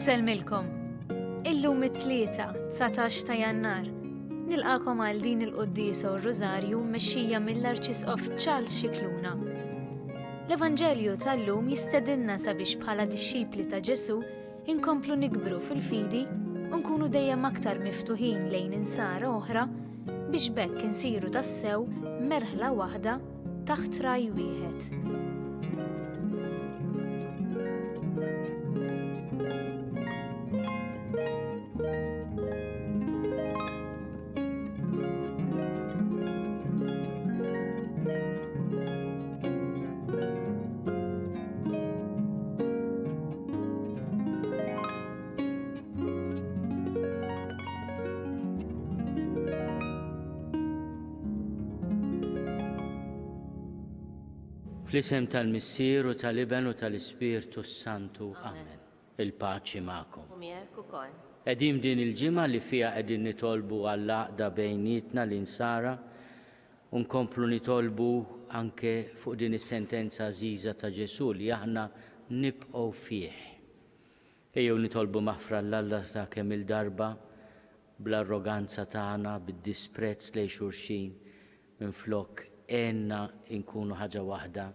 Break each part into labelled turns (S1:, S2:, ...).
S1: Inselmilkom. Illum it-tlieta 19 ta' Jannar. Nilqakom għal din il-Quddisa u r-Rożarju mmexxija mill-Arċisqof Charles Scicluna. L-Evanġelju tal-lum jistedinna sabiex bħala dixxipli ta' Ġesu inkomplu nikbru fil-fidi u nkunu dejjem aktar miftuħin lejn insara oħra biex bekk insiru tassew merħla waħda taħt raj wieħed.
S2: Fl-isem tal-Missier u tal-Iben u tal-Ispirtu Santu. Amen. Il-paċi ma'kom. Qegħdin din il-ġimgħa li fiha qegħdin nitolbu għall-għaqda bejnietna l-insara u nkomplu nitolbu anke fuq din is-sentenza għażiża ta' Ġesu li aħna nibqgħu fih. Ejjew nitolbu maħfra l-Alla ta' kemm il-darba bl-arroganza tagħna, bid-disprezz lejn xulxin minflok għenna inkunu ħaġa waħda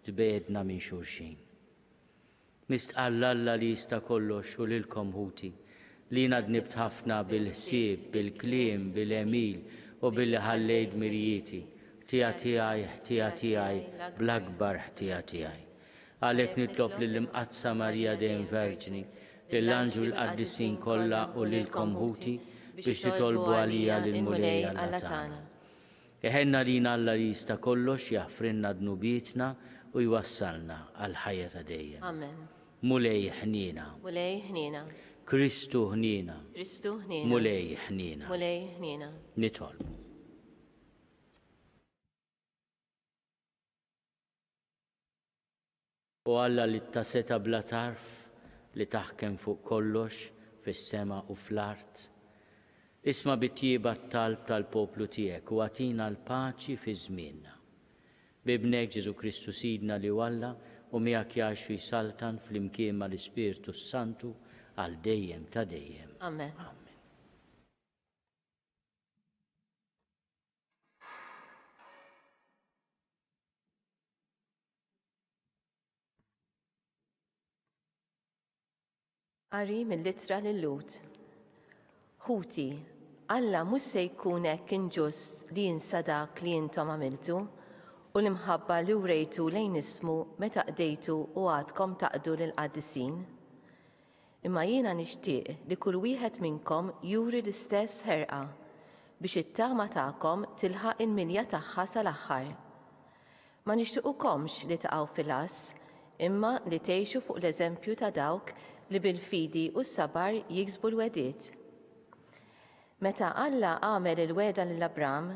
S2: tbedna minn xulxin. Nistqalla Alla li jista' kollox u lilkom ħuti li nadnibt ħafna bil-ħsieb, bil-kliem, bil-emil u billi ħallejt mirjieti. Ħtija tiegħi bl-akbar ħtija tiegħi. Għalhekk nitlob lill-Imqazza Marija dejjem Verġni, lill-Anġu l-Qaddisin kollha u lilkom ħuti biex titolbu għalija lill-Mulej Alla tagħna. Eħenna lina Alla li jista' kollox jaħfrinna dnubietna u jwassalna għal ħajja ta' dejjem.
S3: Amen.
S2: Mulej ħnina.
S3: Mulej ħnina.
S2: Kristu ħnina.
S3: Kristu ħnina.
S2: Mulej ħnina.
S3: Mulej ħnina.
S2: Nitolbu. U Alla li taseta bla tarf li taħkem fuq kollox fis-sema u fl-art. Isma' bit-tjieba t-talb tal-poplu tiegħek u għatina l-paċi fi żmienna. Bibnek Ġesu Kristu Sidna li Alla u miegħek jgħixu jsaltan fl-imkien mal-Ispirtu Santu għal dejjem ta' dejjem.
S3: Amen.
S2: Amen.
S3: Qari mill-Littra lil-Lut. Ħuti, Alla mhux se jkun hekk inġust li jinsa dak li intom għamiltu u l-imħabba li wrejtu lejn ismu meta qdejtu u għadkom taqdu lill-qaddisin. Imma jiena nixtieq li kull wieħed minnkom juri l-istess ħerqa biex it-tama tagħkom tilħaq il-milja tagħha sal-aħħar. Ma nixtiequkomx li taqgħu fil-as, imma li tgħixu fuq l-eżempju ta' dawk li bil-fidi u s-sabar jiksbu l-wediet. Meta Alla għamel il-weda lill-Abram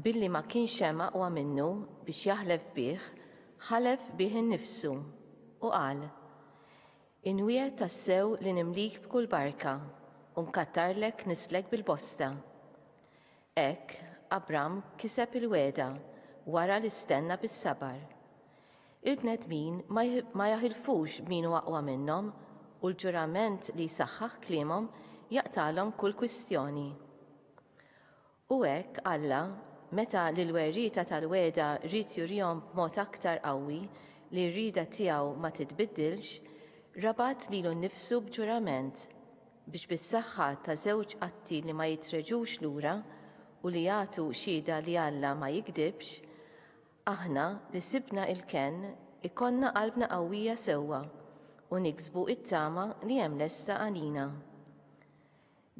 S3: billi ma kienx hemm aqwa minnu biex jaħlef bih, ħalef bih innifsu u qal: Inwiegħed tassew li nimlik b'kull barka u nkattarlek nislek bil-bosta. Hekk Abram kiseb il-weda wara li stenna bis-sabar. Il-bnedmin ma jaħilfux min hu aqwa minnhom u l-ġurament li jsaħħaħ kliemhom jaqtalhom kull kwistjoni. U hekk Alla, meta l-werrieta tal-weda rrid jurihom b'mod aktar qawwi li r-rieda tiegħu ma titbiddilx, rabat lilu nnifsu b'ġurament biex bis-saħħa ta' żewġ qatti li ma jitreġux lura u li jagħtu xhieda li Alla ma jikdibx, aħna li sibna il-kenn ikonna qalbna qawwija sewwa u niksbu it-tama li hemm lesta għalina.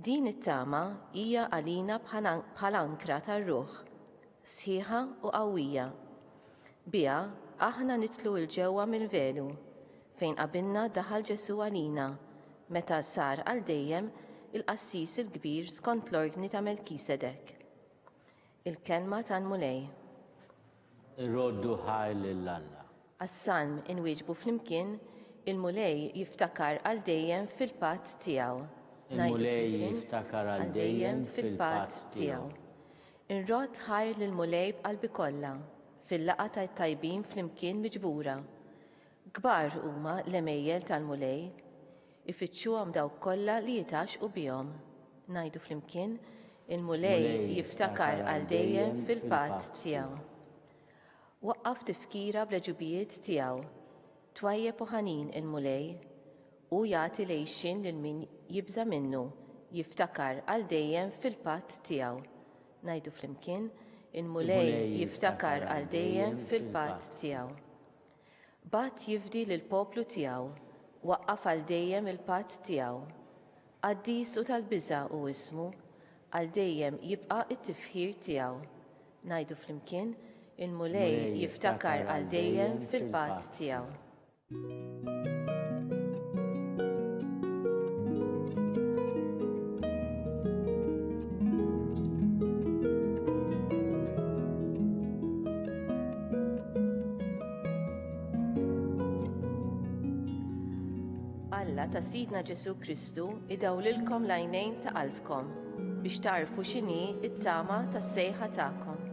S3: Din it-tama hija għalina bħal ankra tar-ruħ, sħiħa u qawwija. Biha aħna nitlu l-ġewwa mill-velu fejn qabilna daħal Ġesu għalina meta sar għal dejjem il-qassis il-kbir skont l-ordni ta' Melkisedek. Il-kelma tal-Mulej.
S2: Irroddu ħaj lill-Alla.
S3: Għas-salm inwieġbu flimkien il-Mulej jiftakar għal dejjem fil-patt tiegħu.
S2: Il-Mulej jiftakar għal dejjem fil-patt tiegħu.
S3: Inrod ħajr lill-Mulej b'qalbi kollha fil-laqgħa tat-tajbin flimkien miġbura. Kbar huma l-emejjel tal-Mulej, ifittxuhom dawk kollha li jitaxqu bihom. Ngħidu flimkien, il-mulej jiftakar għal dejjem fil-patt tiegħu. Waqqaf tifkira bl-ġubijiet tiegħu, twajjeb u ħanin il-mulej u jagħti lejxin lil min jibża minnu, jiftakar għal dejjem fil-patt tiegħu. Ngħidu flimkien, il-mulej jiftakar għal dejjem fil-patt tiegħu. Bat jifdi lill-poplu tiegħu, waqqaf għal dejjem il-patt tiegħu. Qaddis u tal-biża' u ismu, għal dejjem jibqa' it-tifħir tiegħu. Ngħidu flimkien, il-mulej jiftakar għal dejjem fil-patt tiegħu. Alla ta' Sidna Ġesu Kristu idawlilkom l-għajnejn ta' qalbkom biex tarfu x'inhi t-tama tas-sejħa tagħkom.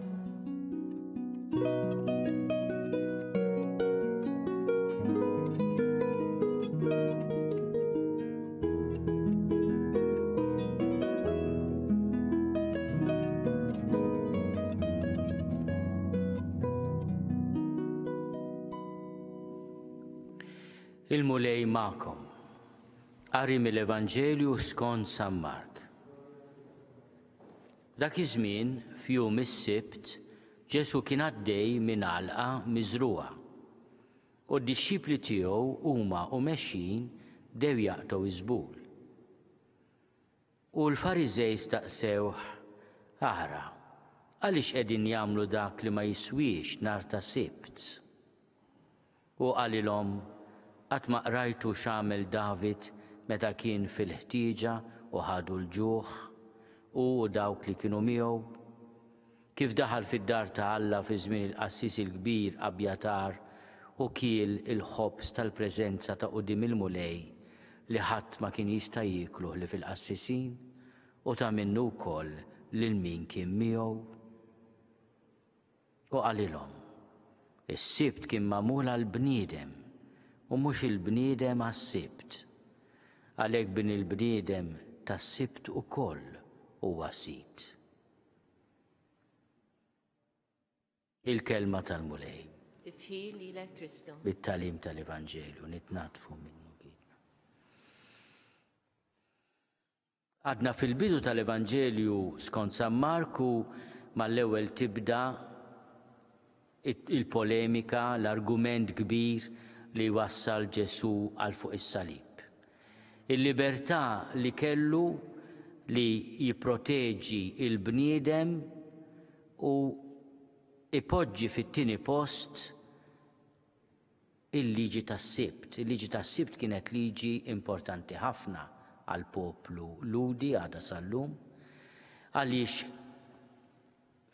S2: Il-mulej ma'kom. Qari mill-Evanġelju skont San Mark. Dak iż-żmien f'jum is-Sibt Ġesu kien għaddej minn għalqa miżruqa u d-dixxipli tiegħu huma u mexxin bdew jaqtgħu iżbul. U l-Fariżej staqsewh, ara, għaliex qegħdin jagħmlu dak li ma jiswix nhar ta' Sibt? U qalilhom, qatt ma qrajtu x'għamel David meta kien fil-ħtieġa u ħadu l-ġuħ u dawk li kienu miegħu, kif daħal fid-dar ta' Alla fi żmien il-qassis il-kbir Abjatar u kiel il-ħobs tal-preżenza ta' quddiem il-mulej li ħadd ma kien jista' jiekluh li fil-qassisin u ta' minnu wkoll lil min kien miegħu. U qalilhom, is-Sibt kien magħmul għall-bniedem u mhux il-bniedem għas-Sibt. Għalhekk bin il-bniedem tas-Sibt ukoll huwa sit. Il-kelma tal-mulej.
S3: Tifħir lilek Kristu.
S2: Bit-talim tal-Evanġelju nitnatfu minnu bidna. Għadna fil-bidu tal-Evanġelju skont San Marku mal-ewwel tibda il-polemika, l-argument kbir li wassal Ġesu għal fuq is-salib. Il-libertà li kellu li jipproteġi il-bniedem u ipoġġi fit-tieni post il-liġi tas-Sibt. Il-liġi tas-Sibt kienet liġi importanti ħafna għal poplu Ludi għada sal-lum, għaliex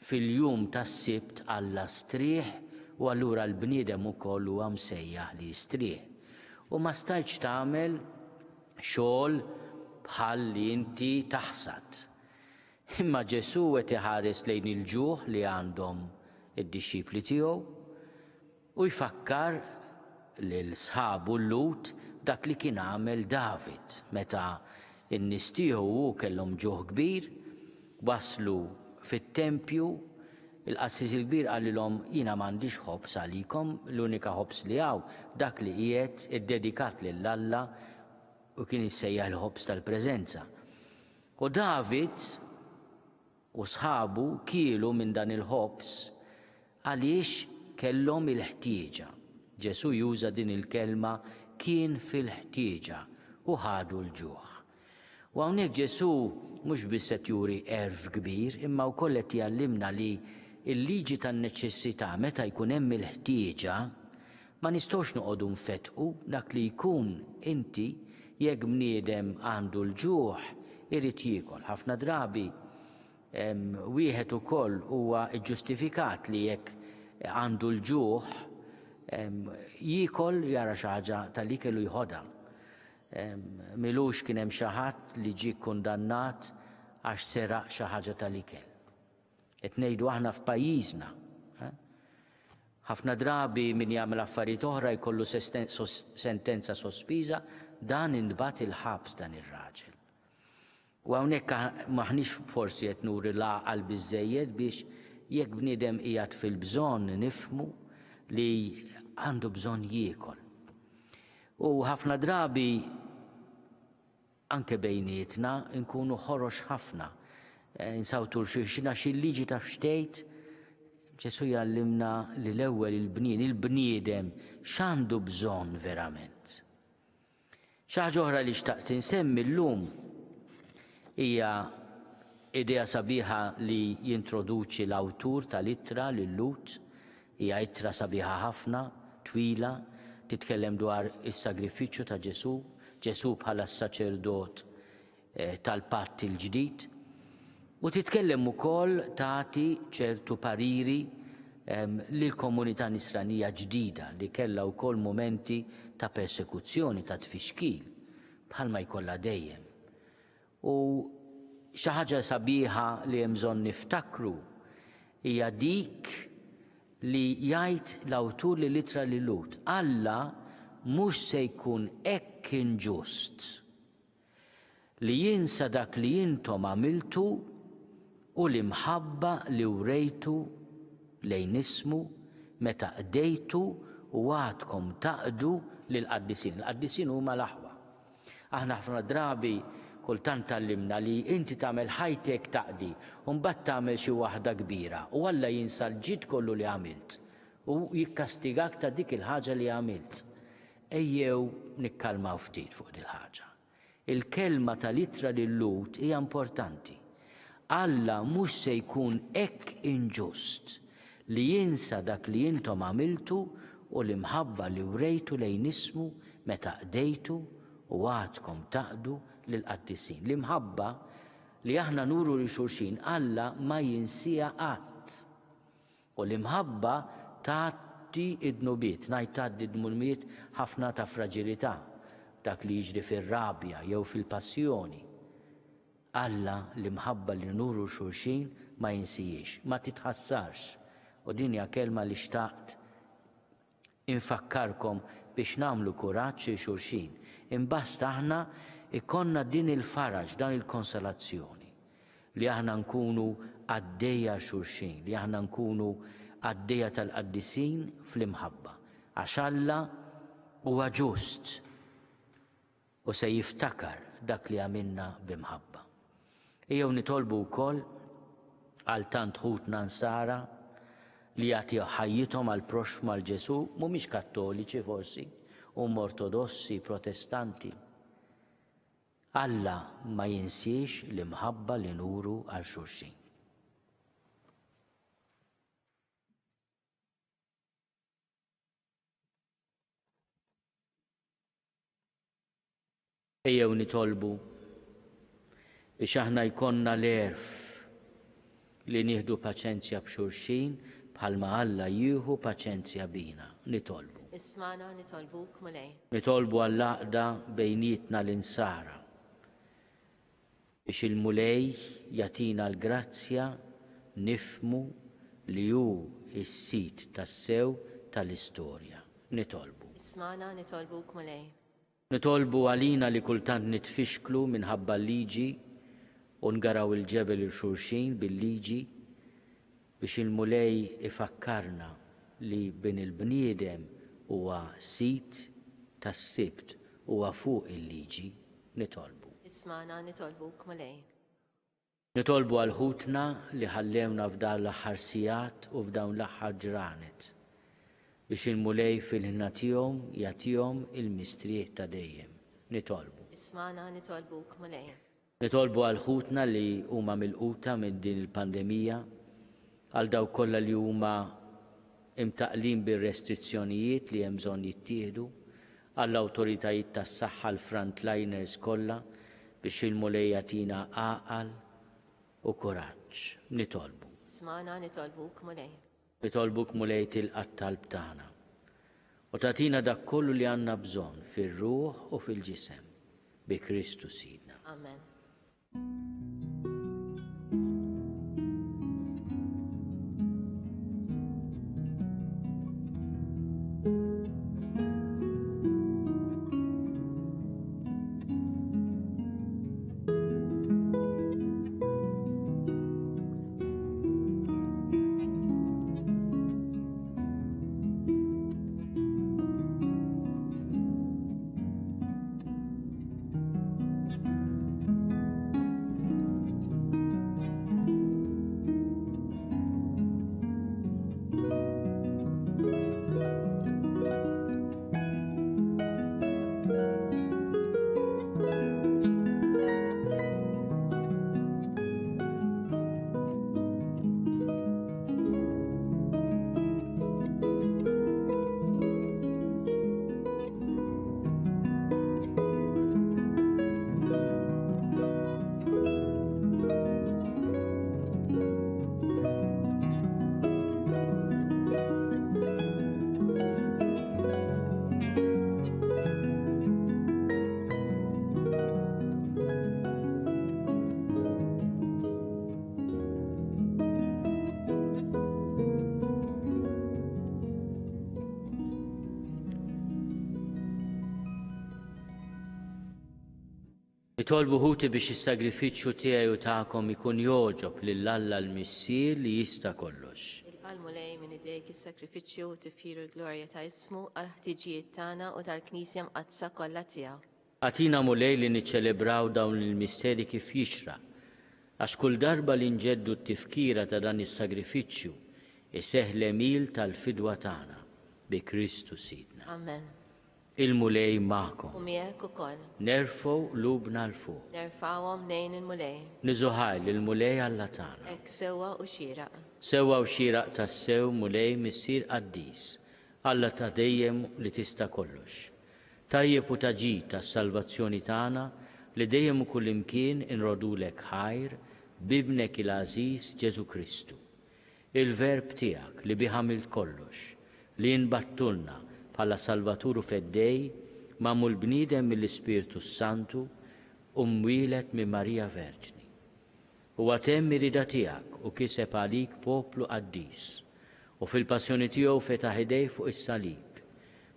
S2: fil-jum tas-Sibt Alla strieħ u allura l-bniedem ukoll huwa msejjaħ li jistrieħ. U ma stajtx tagħmel xogħol bħal li inti taħsad. Imma Ġesu qed iħares lejn il-ġuħ li għandhom id-dixxipli tiegħu u jfakkar lil sħabu l-Lut dak li kien għamel David meta n-nies tiegħu kellhom ġuħ kbir, waslu fit-tempju, il-qassis il-kbir qalilhom jiena m'għandix ħobs għalikom, l-unika ħobs li hawn dak li qiegħed iddedikat lil Alla u kien issejjaħ il-ħobs tal-preżenza. U David u sħabu kielu minn dan il-ħobs għaliex kellhom il-ħtieġa. Ġesu juża din il-kelma kien fil-ħtieġa u ħadu l-ġuħ. U hawnhekk Ġesu mhux biss qed juri erf kbir, imma wkoll qed jgħallimna li l-liġi tan-neċessità meta jkun hemm il-ħtieġa ma nistgħux noqogħdu nfettqu dak li jkun inti jekk bniedem għandu l-ġuħ irid jiekol. Ħafna drabi wieħed ukoll huwa ġustifikat li jekk għandu l-ġuħ jiekol jara xi ħaġa tal-ikel u jħodha. Milux kien hemm xi ħadd li ġie kundannat għax seraq xi ħaġa tal-ikel. Qed ngħidu aħna f'pajjiżna. Ħafna drabi min jagħmel affarijiet oħra jkollu sentenza sospiża, dan inbat il-ħabs dan ir-raġel. U hawnhekk maħniex forsi qed nuri l-għaqal biżżejjed biex jekk bniedem qiegħed fil-bżonn nifhmu li għandu bżonn jiekol. U ħafna drabi anke bejnietna nkunu ħorox ħafna. Insawtu xina xil-liġi ta' xtejt, Ġesu jallimna li l-ewwel il-bniedem x'għandu bżonn verament. Xi ħaġa oħra li xtaqt insemmi llum hija idea sabiħa li jintroduċi l-awtur tal-ittra lil Lut, hija ittra sabiħa ħafna, twila, titkellem dwar is-sagrifiċċju ta' Ġesu, Ġesu bħala s-saċerdot tal-patt il-ġdid. U titkellem ukoll tagħti ċertu pariri lill-komunità nisranija ġdida li kellha wkoll momenti ta' persekuzzjoni, ta' tfixkil, bħalma jkollha dejjem. U xi ħaġa sabiħa li hemm bżonn niftakru hija dik li jgħid l-awtur li litra li Lut. Alla mhux se jkun hekk inġust li jinsa dak li intom għamiltu u l-imħabba li wrejtu lejn ismu meta qdejtu u għadkom taqdu lill-qaddisin. Il-qaddisin huma l-aħwa. Aħna ħafna drabi kultant tallimna li inti tagħmel ħajtek taqdi u mbagħad tagħmel xi waħda kbira u Alla jinsa l-ġid kollu li għamilt u jikkastigak ta' dik il-ħaġa li għamilt. Ejjew nikkalmaw ftit fuq dil ħaġa. Il-kelma tal-ittra lil Lut hija importanti. Alla mhux se jkun hekk inġust li jinsa dak li intom għamiltu u l-imħabba li wrejtu lejn ismu meta qdejtu u għadkom taqdu lill-qaddisin. L-imħabba li aħna nuru li xulxin Alla ma jinsija qatt. U l-imħabba tagħti id-nubiet, ngħid tgħaddi d-dmumiet ħafna ta' fraġilità, dak li jiġri fir-rabja jew fil-passjoni. Alla l-imħabba li nuru xulxin ma jinsijiex, ma titħassarx. U din hija kelma li xtaqt infakkarkom biex nagħmlu kuraġġ li xulxin. Imbasta aħna ikonna din il-faraġ, dan il-konsolazzjoni li aħna nkunu għaddejja xulxin, li aħna nkunu għaddejja tal-qaddisin fl-imħabba. Għax Alla huwa ġust u se jiftakar dak li għamilna b'imħabba. Ejjew nitolbu wkoll għal tant ħutna nsara li jagħti ħajjithom għal proxm mal Ġesu, mhumiex kattoliċi forsi, huma ortodossi, protestanti. Alla ma jinsiex l-imħabba li nuru għal xulxin. Ejjew nitolbu biex aħna jkollna l-erf li nieħdu paċenzja b'xulxin bħalma Alla jieħu paċenzja bina. Nitolbu.
S3: Ismana nitolbuk mulej.
S2: Nitolbu għall-għaqda bejnietna l-insara biex il-mulej jatina l-grazzja nifmu li hu s-sit tas-sew tal-istorja. Nitolbu.
S3: Ismana nitolbuk mulej.
S2: Nitolbu għalina li kultant nitfixklu minħabba l-liġi u ngaraw il-ġebel il-xulxin bil-liġi biex il-mulej ifakkarna li bin il-bniedem huwa sit tas-sibt huwa fuq il-liġi. Nitolbu.
S3: Ismana nitolbuk mulej.
S2: Nitolbu għal ħutna li ħallewna f'dan l-aħħar sigħat u f'dawn l-aħħar ġranet biex il-mulej fil-ħina tihom jagħtihom il-mistrieħ ta' dejjem. Nitolbu.
S3: Ismana nitolbuk mulej.
S2: Nitolbu għal ħutna li huma milquta minn din il-pandemija, għal dawk kollha li huma imtaqlin bir-restrizzjonijiet li hemm bżonn jittieħdu, għall-awtoritajiet tas-saħħa l-frontliners kollha biex il-mulej jagħtina għaqal u kuraġġ. Nitolbu.
S3: Ismana nitolbuk mulej.
S2: Nitolbuk mulej tilqa' talb tagħna u tagħtina dak kollu li għandna bżonn fir-ruħ u fil-ġisem bi Kristu Sidna.
S3: Amen.
S2: Nitolbu ħuti biex is-sagrifiċċju tiegħi u tagħkom ikun joġob lill-Alla l-Missier li jista' kollox.
S3: Il-qalmu lej minn idejk is-sakrifiċċju u tifiru l-glorja ta' ismu għal ħtiġijiet tagħna u tal-Knisja mqazza kollha tiegħu.
S2: Għatina mulej li niċċelebraw dawn il-misteri kif jixra, għax kull darba li nġeddu t-tifkira ta' dan is-sagrifiċċju iseħħ mil tal-fidwa tagħna bi Kristu Sidna.
S3: Amen.
S2: Il-mulej magħkom.
S3: U miegħek ukoll.
S2: Nerfgħu lubna l-fuq.
S3: Nerfawhom lejn il-mulej.
S2: Niżuħaj il-mulej Alla tagħna.
S3: Hekk sewwa u xieraq.
S2: Sewwa u xieraq tas-sew mulej missier qaddis, Alla ta' dejjem li tista' kollox. Tajjeb u taġi tas-salvazzjoni tagħna li dejjem u kullimkien inrodulek ħajr bibnek il-Aziz Ġesu Kristu. Il-verb tiegħek li biħamilt kollox, li nbattulna bħala Salvaturu feddej mamul bniedem mill-Ispirtu Santu u mwilet minn Marija Verġni. U għatem mirida tiegħek u kiseb għalik poplu qaddis u fil-passjoni tiegħu fetaħ idej fuq is-salib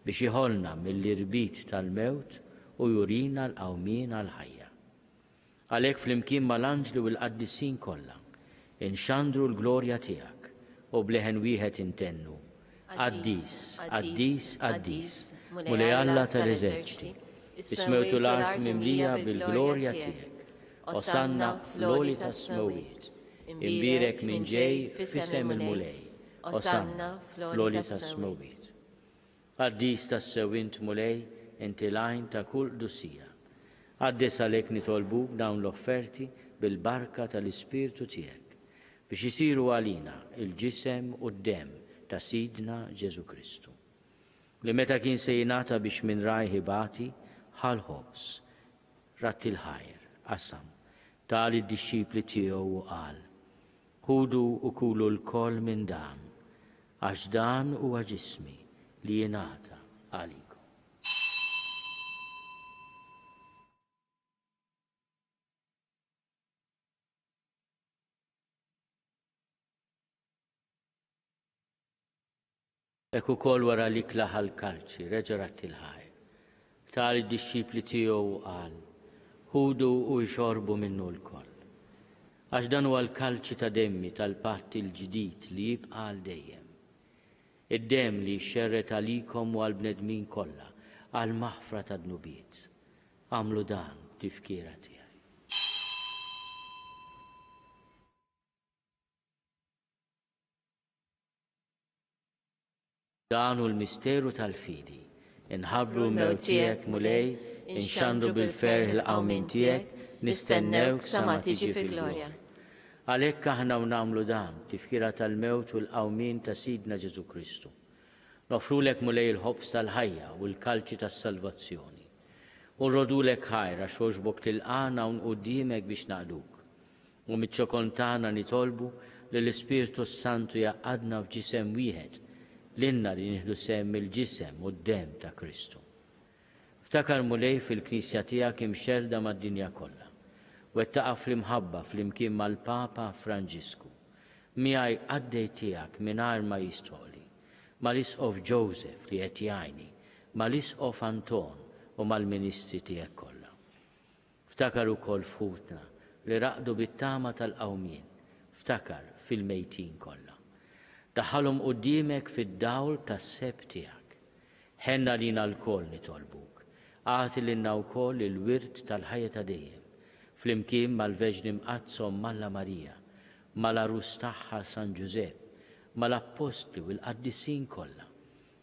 S2: biex iħolna mill-irbit tal-mewt u jurina l-qawmien għal-ħajja. Għalhekk flimkien mal-anġlu u l-qaddisin kollha inxandru l-glorja tiegħek u bleħen wieħed intennu. Addis, addis, addis, mulej Alla tal-eżerċiti, ismewtu l-art mimlija bil-glorja tiegħek, osanna fl-oli tas-smawiet, imbirek minn ġej fisem il-mulej, osanna fl-oli tas-smawiet. Addis tas-sewint mulej inti lajn ta' kull dusija. Addis għalhekk nitolbuk dawn l-offerti bil-barka tal-Ispirtu tiegħek biex isiru għalina il-ġisem u d-dem ta' Sidna Ġesu Kristu. Li meta kien se jingħata biex minn rajħi bati ħalħobs, ratti l-ħajr, qasam, tal id-disċipli tiegħu u qal, ħudu u kulu l-koll minn dan, għax dan huwa ġismi li jingħata għalikom. Ek ukoll wara li klaħal kalċi, reġa' ratti l-ħajr. Tal id-disċipli tiegħu qal, ħudu u jxorbu minnu l-koll. Għax dan huwa l-kalċi ta' demmi tal-patt il-ġdid li jibqa' għal dejjem. Id-dem li xerret għalikom u għal-bnedmin kollha għal maħfra ta' dnubiet. Għamlu dan tifkira tiegħi. Dan hu l-misteru tal-fidi, inħabbru l-mewt tiegħek mulej, inxandru bil-ferħ il-qawmin tiegħek, nistennewk sa ma tiġi fil-glorja. Għalhekk aħna nagħmlu dan tifkira tal-mewt u l-qawmin ta' Sidna Ġesu Kristu. Nofrulek mulej il-ħobs tal-ħajja u l-kalċi tas-salvazzjoni. U rodulek ħajra xogħbok tilqana un qudiemek biex naqduk. U miċ-ċokontana nitolbu li l-Ispirtu Santu jaqadna f'ġisem wieħed l-inna li nieħdu sem il-ġisem u d-dem ta' Kristu. Ftakar mulej fil-Knisja tiegħek imxerda mad-dinja kollha. Wettaqa fl-imħabba fl-imkien mal-Papa Franġisku. Miegħi għaddej tiegħek mingħajr ma jistoli. Mal-isqof Joseph li qed jgħinni, mal-isqof Anton u mal-ministri tiegħek kollha. Ftakar ukoll f'ħutna li raqdu bit-tama tal-qawmien. Ftakar fil-mejtin kollha. Daħħalhom quddiemek fid-dawl tas-seb tiegħek. Ħenna lina l-koll nitolbuk. Għati lilna wkoll il-wirt tal-ħajja ta' dejjem. Flimkien mal-Veġni Mqazzom Malla Marija, mal-Arus tagħha San Ġusepp, mal-Apostli u l-Qaddisin kollha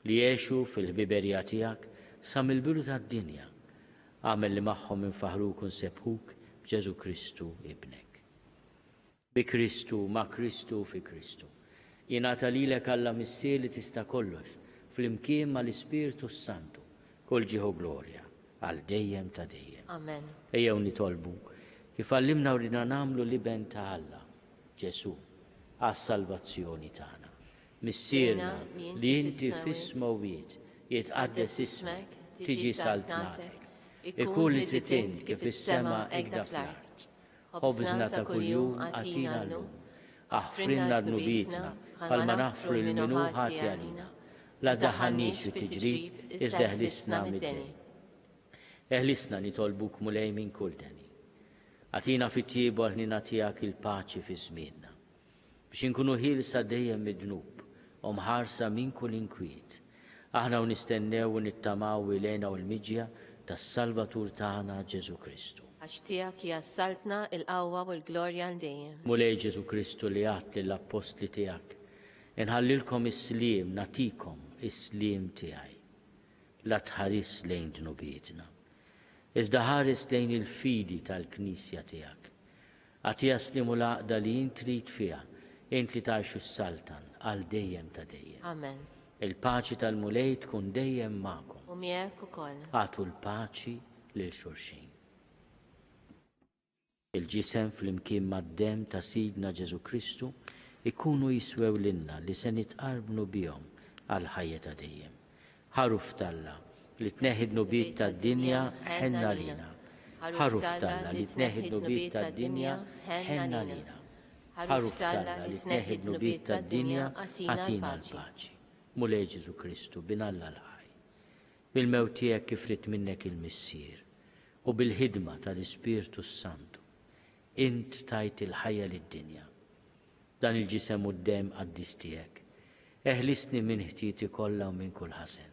S2: li jgħixu fil-ħbiberija tiegħek sa mill-bidu tad-dinja. Għamel li magħhom infaħruk u nsebħuk b'Ġesu Kristu ibnek. Bi Kristu, ma' Kristu, fi Kristu. Jingħata lilek Alla missier li tista' kollox fl-imkien mal-Ispirtu Santu kull ġieħu glorja għal dejjem ta' dejjem.
S3: Amen.
S2: Ejjew nitolbu kif għallimna u rina nagħmlu liben ta' Alla Ġesu għas-salvazzjoni tagħna. Missierna li inti fis-smawiet jitqaddes ismek, tiġi saltnatek. Ikun li titint kif is-sema hekk fl-art. Ħobżna ta' kuljum għatina llum. Aħfrinna dnubitna bħalma naħfru l-minu ħati għalina. La daħannix fit-tiġrib iżda eħlisna mid-deni. Eħlisna nitolbuk mulej minn kull deni. Għatina fit-tiebu ħnina tiegħek il-paċi fi żmienna. Biex inkunu ħielsa dejjem mid-dnub u mħarsa minn kull inkwiet. Aħna u nistennew u nittamaw ilejna u l-miġja tas-Salvatur tagħna Ġesu Kristu.
S3: Għax tiegħek jassaltna il-qawwa u l-glorja għal dejjem.
S2: Mulej Ġesu Kristu li għat lill-apostli tiegħek. Inħallilkom is-sliem, natikom is-sliem tiegħi. La tħares lejn dnubietna. Iżda ħares lejn il-fidi tal-Knisja tiegħek. Għatija slimu l-għaqda li jint trid fiha, int li tgħixu s-saltan għal dejjem ta' dejjem.
S3: Amen.
S2: Il-paċi tal-mulej tkun dejjem magħkom.
S3: U miegħek ukoll.
S2: Għatu l-paċi lil xulxin. Il-ġisem fl-imkien mad-dem ta' Sidna Ġesu Kristu ikunu jiswew lilna li se nitqarbnu bihom għal ħajja ta' dejjem. Ħaruf talla li tneħħid nubiet tad-dinja ħenna lina. Ħaruf talla li tneħħid nubiet tad-dinja ħenna lina. Ħaruf talla li tneħħid nubiet tad-dinja għatina l-paċi. Mulej Ġesu Kristu binalla l-ħaj. Bil-mewt tiegħek kif rid minnek il-missier u bil-ħidma tal-Ispirtu Santu int tajt il-ħajja lid-dinja. Dan il-ġisem u d-dem qaddis tiegħek. Eħlisni minn ħtieti kollha u minn kull ħasen.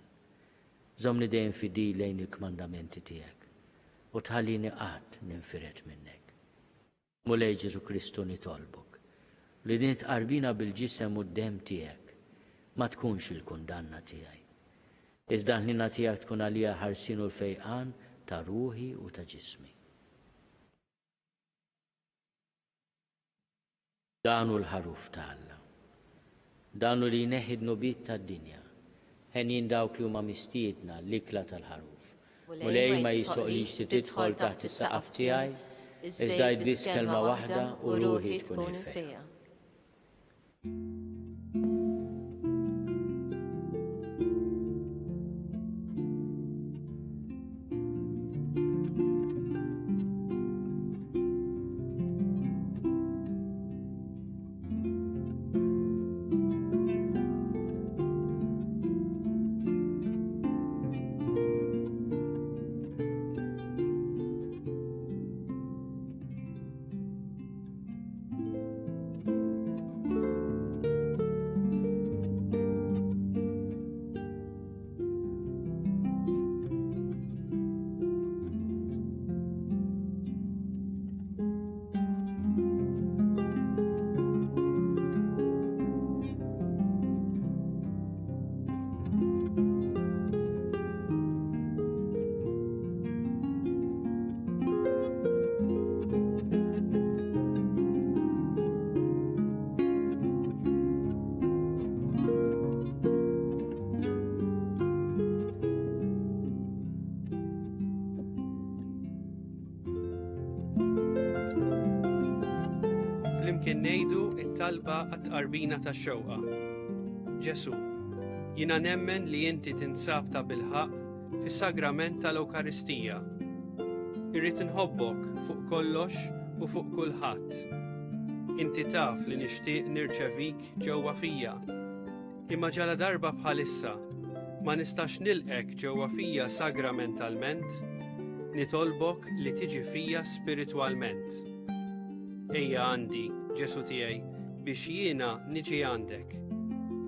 S2: Żomni dejjem fidi lejn il-kmandamenti tiegħek u tħallini qatt ninfiret minnek. Mulej Ġesu Kristu nitolbok li din tqarbina bil-ġisem u d-dem tiegħek ma tkunx il-kundanna tiegħi. Iżda ħnina tiegħek tkun għalija ħarsin u l-fejqan ta' ruħi u ta' ġismi. Danu l-ħaruf ta' Alla. Danu li jneħħid nubiet tad-dinja. Ħen dawk li huma mistiedna l-ikla tal-ħaruf. Mulej ma jistoqlix li tidħol taħt is-saqaf tiegħi, iżda jbiss kelma waħda u ruħi tkun ifejja.
S4: Flimkien ngħidu t-talba għat-tqarbina tax-xewqa. Ġesu, jiena nemmen li inti tinsab ta' bilħaq fis-sagrament tal-Ewkaristija. Irrid inħobbok fuq kollox u fuq kulħadd. Inti taf li nixtieq nirċevik ġewwa fija. Imma ġala darba bħalissa ma nistax nilqek ġewwa fija sagramentalment, nitolbok li tiġi fija spiritwalment. Ejja għandi, Ġesu tiegħi, biex jiena niġi għandek.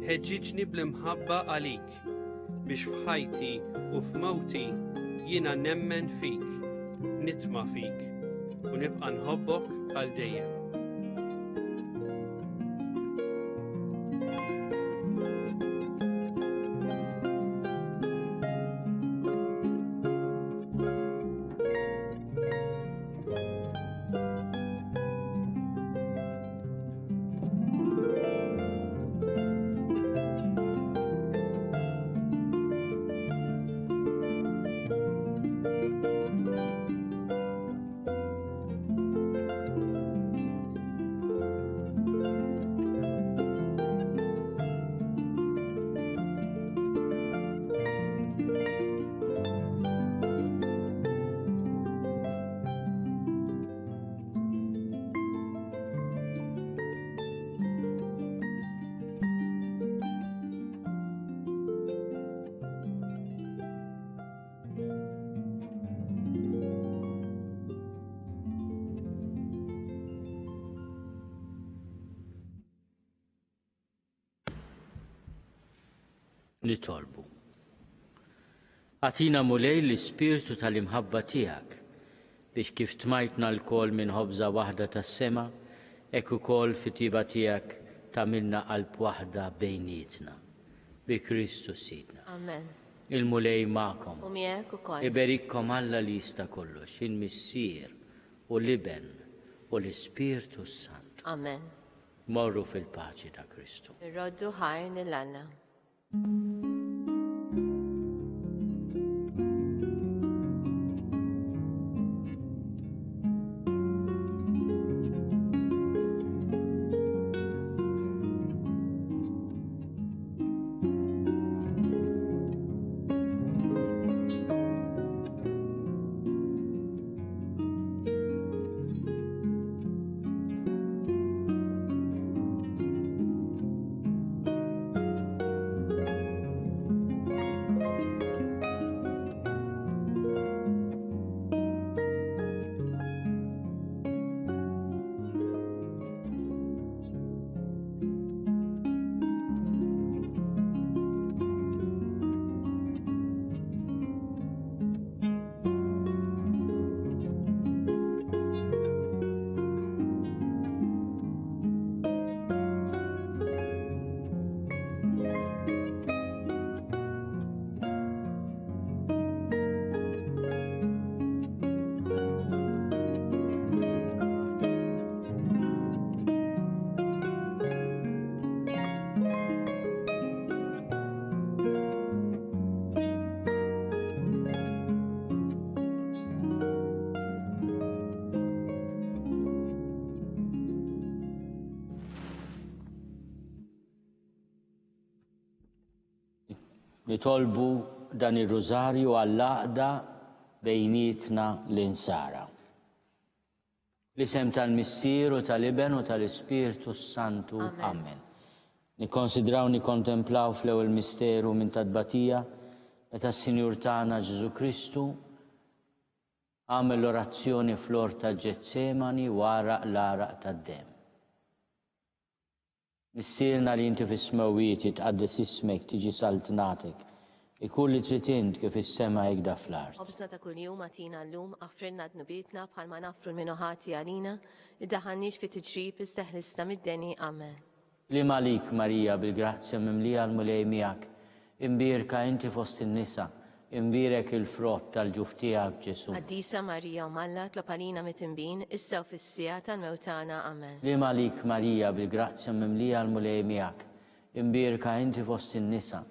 S4: Ħeġġiġni bl-imħabba għalik, biex f'ħajti u f'mewti jiena nemmen fik, nitma' fik, u nibqa' nħobbok għal dejjem.
S2: Nitolbu. Għatina mulej l-ispirtu tal-imħabba tiegħek biex kif tmajtna l-kol minn ħobża waħda tas-sema, hekk ukoll fit-tiba tiegħek tagħmilna qalb waħda bejnietna. Bi Kristus Sidna.
S3: Amen.
S2: Il-mulej magħkom.
S3: U miegħek ukoll.
S2: Iberikkom Alla li jista' kollox, il-Missier u l-Iben u l-Ispirtu Sant.
S3: Amen.
S2: Morru fil-paċi ta' Kristu.
S3: Irroddu ħajr lill-Alla.
S2: Nitolbu dan ir-rużarju għall-għaqda bejnietna l-insara. L-isem tal-Missier u tal-Iben u tal-Ispirtu Santu. Amen. Nikkonsidraw nikkontemplaw fl-ewwel misteru minn tadbatija meta s-Sinjur tagħna Ġesu Kristu għamel l-orazzjoni fl-ort ta' Ġetsemani wara l-għaraq tad-dem. Missierna li inti fis-smawiet jitqaddes ismek tiġi saltnatek. Ikun li trid int kif is-sema jgda fl-art.
S3: Obsna ta' kuljum għatina llum aħfrilna dnubietna bħalma nafru l-minuħati għalina, iddaħħalniex fi tiġrib isteħlisna mid-deni. Amen.
S2: Li malik Marija bil-grazzja mimlija l-mulej miegħek, imbirka inti fost in-nisa, imbirek il-frott tal-ġuf tiegħek Ġesu.
S3: Qaddisa Marija u Malla tlopalina mit-tinbin, issa u fis-sija tal-mewtana. Amen.
S2: Li malik Marija bil-grazzja mimlija l-mulej miegħek, imbirka inti fost in-nisa,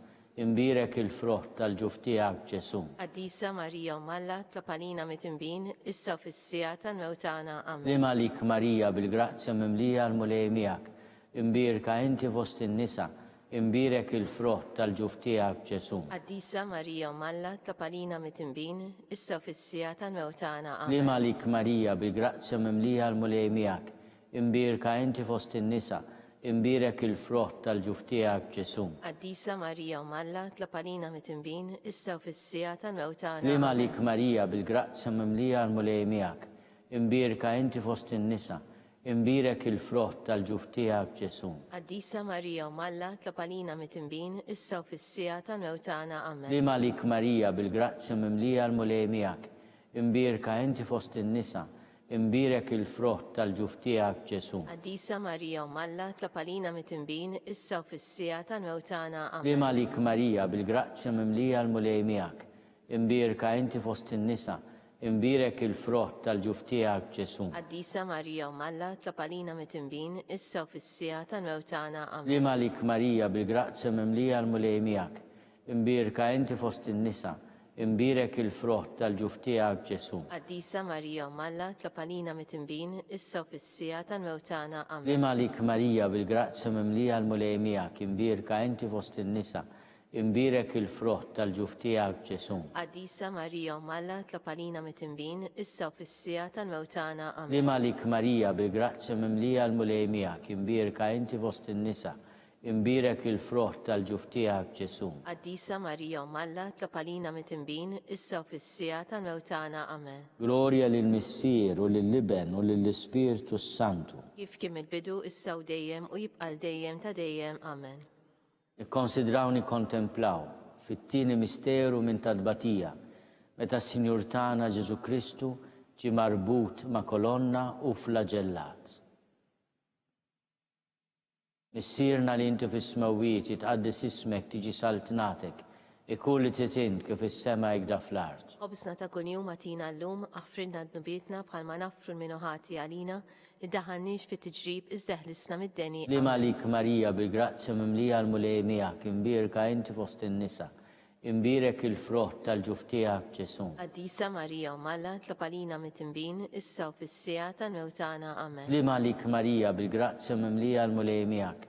S2: imbirek il-frott tal-ġuf tiegħek Ġesu.
S3: Qaddisa Marija u Malla tlopalina mit-tinbin, issa u fis-sija tal-mewtana. Amen.
S2: Li malik Marija bil-grazzja mimlija l-mulej miegħek, imbirka inti fost in-nisa, imbirek il-frott tal-ġuf tiegħek Ġesu.
S3: Qaddisa Marija u Malla tlopalina mit-tinbin, issa u fis-sija tal-mewtana. Amen.
S2: Li malik Marija bil-grazzja mimlija l-mulej miegħek, imbirka inti fost in-nisa, imbirek il-frott tal-ġuf tiegħek Ġesu.
S3: Qaddisa Marija u Malla tlopalina mit-tinbin, issa u fis-sija tal-mewtana.
S2: Li malik Marija bil-grazzja mimlija l-mulej miegħek, imbirka inti fost in-nisa, imbirek il-frott tal-ġuf tiegħek Ġesu.
S3: Qaddisa Marija u Malla tlopalina mit-tinbin, issa u fis-sija tal-mewtana. Amen.
S2: Li malik Marija bil-grazzja mimlija l-mulej miegħek, imbirka inti fost in-nisa, imbirek il-frott tal-ġuf tiegħek Ġesu.
S3: Qaddisa Marija u Malla tlopalina mit-tinbin, issa u fis-sija tal-mewtana.
S2: Li
S3: Amen.
S2: malik Marija bil-grazzja mimlija l-mulej miegħek, imbirka inti fost in-nisa, imbirek il-frott tal-ġuf tiegħek Ġesu.
S3: Qaddisa Marija u Malla tlopalina mit-tinbin, issa u fis-sija tal-mewtana. Amen.
S2: Li malik Marija bil-grazzja mimlija l-mulej miegħek, imbirka inti fost in-nisa, imbirek il-frott tal-ġuf tiegħek Ġesu.
S3: Qaddisa Marija u Malla tlopalina mit-tinbin, issa u fis-sija tal-mewtana.
S2: Li
S3: Amen.
S2: malik Marija bil-grazzja mimlija l-mulej miegħek, imbirka inti fost in-nisa, imbirek il-frott tal-ġuf tiegħek Ġesu.
S3: Qaddisa Marija u Malla tlopalina mit-tinbin, issa u fis-sija tal-mewtana.
S2: Li
S3: Amen.
S2: malik Marija bil-grazzja mimlija l-mulej miegħek, imbirka inti fost in-nisa, imbirek il-frott tal-ġuf tiegħek Ġesu.
S3: Qaddisa Marija u Malla tlopalina mit-tinbin, issa u fis-sija tal-mewtana. Amen.
S2: Glorja lill-Missier u lill-Iben u lill-Ispirtu Santu.
S3: Kif kien il-bidu issa u dejjem u jibqa' dejjem ta' dejjem. Amen.
S2: Nikkonsidraw nikkontemplaw fit-tieni misteru minn tadbatija meta s-Sinjur tagħna Ġesu Kristu ġie marbut ma' kolonna u flagellat. Missierna li inti fis-smawiet jitqaddis ismek tiġi saltnatek ikun li titint kif is-sema jgda fl-art.
S3: Obsna ta' kuljum għatina llum aħfrilna d-nubietna bħalma naffru l-minuħati għalina id-daħannix fit-tiġrib iżdeħlisna mid-deni.
S2: Li malik Marija bil-grazzja mimlija l-mulejmijak imbirka inti fost in-nisa imbirek il-frott tal-ġuf tiegħek Ġesu.
S3: Qaddisa Marija Malla tlapalina mit-tinbin issa u fis-sija tal-mewtana amen.
S2: Li malik Marija bil-grazzja mimlija l-mulejmijak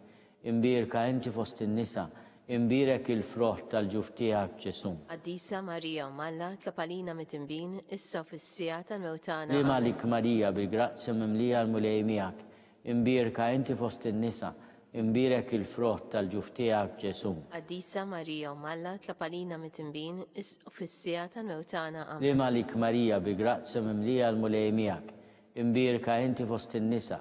S2: imbirka inti fost in-nisa imbirek il-frott tal-ġuf tiegħek Ġesu.
S3: Qaddisa Marija Malla tlapalina mit-tinbin issa u fis-sija tal-mewtana
S2: Li
S3: amen.
S2: malik Marija bil-grazzja mimlija l-mulejmijak imbirka inti fost in-nisa imbirek il-frott tal-ġuf tiegħek Ġesu.
S3: Qaddisa Marija Malla tlapalina mit-tinbin issa u fis-sija tal-mewtana amen.
S2: Li malik Marija bil-grazzja mimlija l-mulejmijak imbirka inti fost in-nisa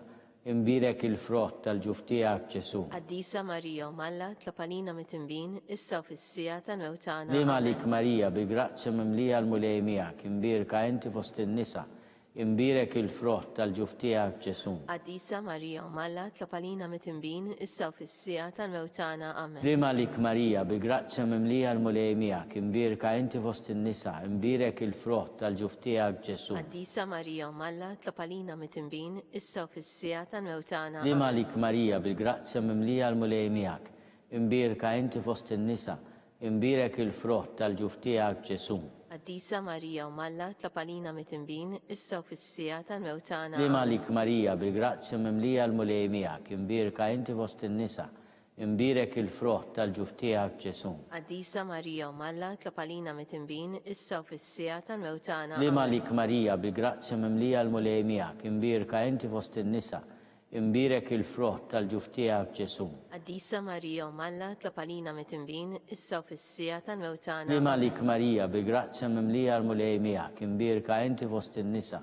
S2: imbirek il-frott tal-ġuf tiegħek Ġesu.
S3: Qaddisa Marija Malla tlapalina mit-tinbin issa u fis-sija tal-mewtana
S2: Li
S3: amen.
S2: malik Marija bil-grazzja mimlija l-mulejmijak imbirka inti fost in-nisa imbirek il-frott tal-ġuf tiegħek Ġesu.
S3: Qaddisa Marija Malla tlapalina mit-tinbin issa u fis-sija tal-mewtana amen.
S2: Li malik Marija bil-grazzja mimlija l-mulejmijak imbirka inti fost in-nisa imbirek il-frott tal-ġuf tiegħek Ġesu.
S3: Qaddisa Marija Malla tlapalina mit-tinbin issa u fis-sija tal-mewtana
S2: Li
S3: amen.
S2: malik Marija bil-grazzja mimlija l-mulejmijak imbirka inti fost in-nisa imbirek il-frott tal-ġuf tiegħek Ġesu.
S3: Qaddisa Marija Malla tlapalina mit-tinbin issa u fis-sija tal-mewtana
S2: Li
S3: amen.
S2: malik Marija bil-grazzja mimlija l-mulejmijak imbirka inti fost in-nisa imbirek il-frott tal-ġuf tiegħek Ġesu.
S3: Qaddisa Marija Malla tlapalina mit-tinbin issa u fis-sija tal-mewtana
S2: Li
S3: amen.
S2: malik Marija bil-grazzja mimlija l-mulejmijak imbirka inti fost in-nisa imbirek il-frott tal-ġuf tiegħek Ġesu.
S3: Qaddisa Marija Malla tlapalina mit-tinbin issa u fis-sija tal-mewtana
S2: Li
S3: amen.
S2: malik Marija bil-grazzja mimlija l-mulejmijak imbirka inti fost in-nisa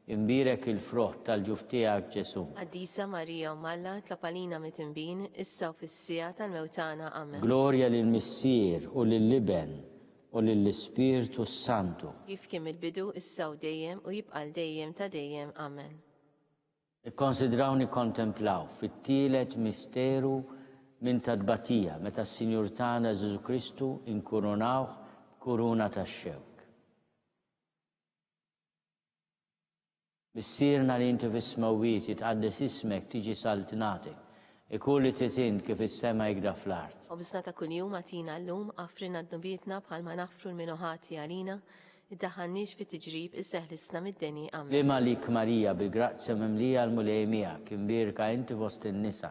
S2: imbirek il-frott tal-ġuf tiegħek Ġesu.
S3: Qaddisa Marija Malla tlapalina mit-tinbin issa u fis-sija tal-mewtana amen.
S2: Glorja lill-Missier u lill-Liben u lill-Ispirtu Santu.
S3: Kif kien il-bidu issa u dejjem u jibqa' dejjem ta' dejjem amen.
S2: Ikkonsidraw nikkontemplaw fit-tielet misteru minn tadbatija meta s-Sinjur tagħna Ġesu Kristu inkurunawh kuruna tax-xewk. Missierna li inti fis-smawiet jitqaddis ismek tiġi saltnatek ikun li titint kif is-sema jgda fl-art.
S3: Obsna ta' kuljum għatina llum aħfrilna d-nubietna bħalma naffru l-minuħati għalina id-daħannix fit-tiġrib iżdeħlisna mid-deni
S2: Li
S3: amen.
S2: malik Marija bil-grazzja mimlija l-mulejmijak imbirka inti fost in-nisa